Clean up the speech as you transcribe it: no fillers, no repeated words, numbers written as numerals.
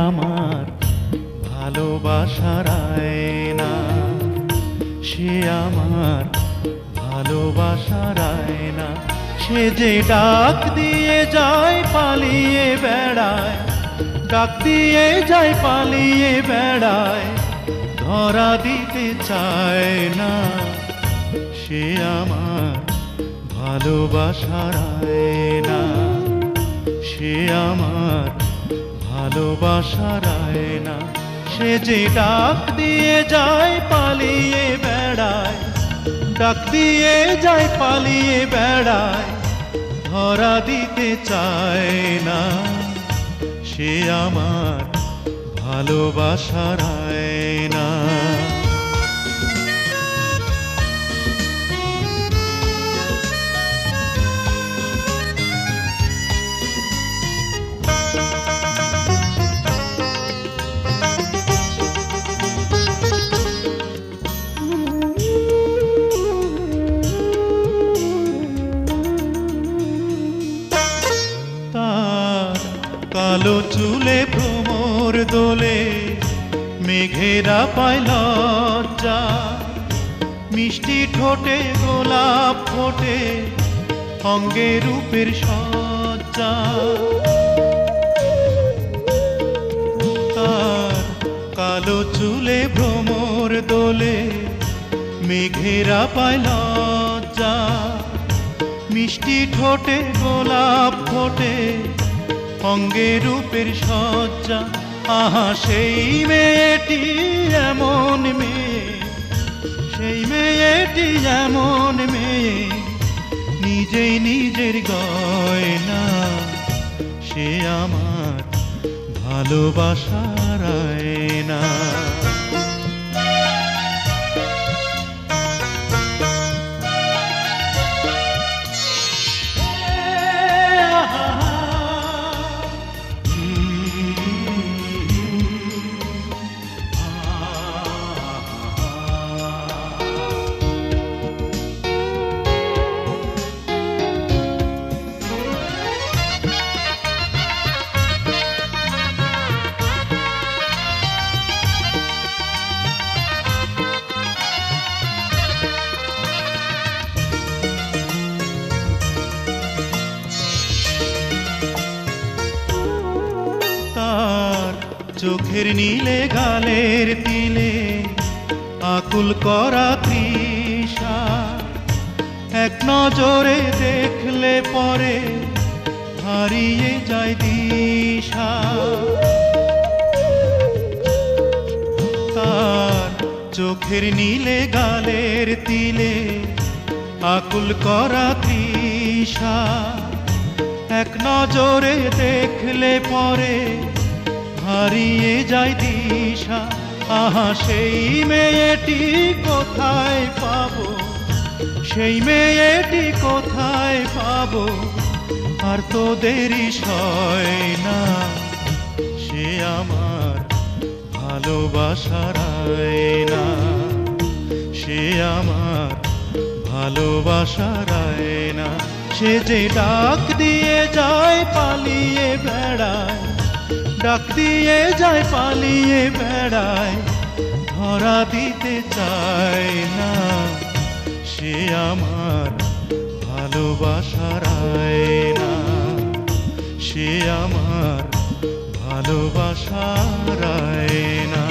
আমার ভালোবাসার আয়না, সে আমার ভালোবাসার আয়না। সে যে ডাক দিয়ে যায় পালিয়ে বেড়ায়, ডাক দিয়ে যায় পালিয়ে বেড়ায়, ধরা দিতে চায় না। সে আমার ভালোবাসার আয়না, সে আমার ভালোবাসার আয়না। সে যে ডাক দিয়ে যায় পালিয়ে বেড়ায়, ডাক দিয়ে যায় পালিয়ে বেড়ায়, ধরা দিতে চায় না। সে আমার ভালোবাসার আয়না। কালো চুলে ভ্রমর দোলে, মেঘেরা পায় লজ্জা, মিষ্টি ঠোঁটে গোলাপ ফোটে, অঙ্গে রূপের সজ্জা। তার কালো চুলে ভ্রমর দোলে, মেঘেরা পায় লজ্জা, মিষ্টি ঠোঁটে গোলাপ ফোটে, অঙ্গে রূপের সজ্জা। আহা সেই মেয়েটি এমন মেয়ে, সেই মেয়েটি এমন মেয়ে, নিজেই নিজের গয়না। সে আমার ভালোবাসার আয়না। চোখের নীলে গালের তিলে আকুল করা তৃষা, এক নজরে দেখলে পরে হারিয়ে যায় দিশা। তার চোখের নীলে গালের তিলে আকুল করা তৃষা, এক নজরে দেখলে পরে হারিয়ে যায় দিশা। আহা সেই মেয়েটি কোথায় পাবো, সেই মেয়েটি কোথায় পাবো, আর তো দেরি সয় না। সে আমার ভালোবাসার আয়না, সে আমার ভালোবাসার আয়না। সে যে ডাক দিয়ে যায় পালিয়ে বেড়ায়, ডাক দিয়ে যায় পালিয়ে বেড়ায়, ধরা দিতে চায় না। সে আমার ভালোবাসার আয়না, সে আমার ভালোবাসার আয়না।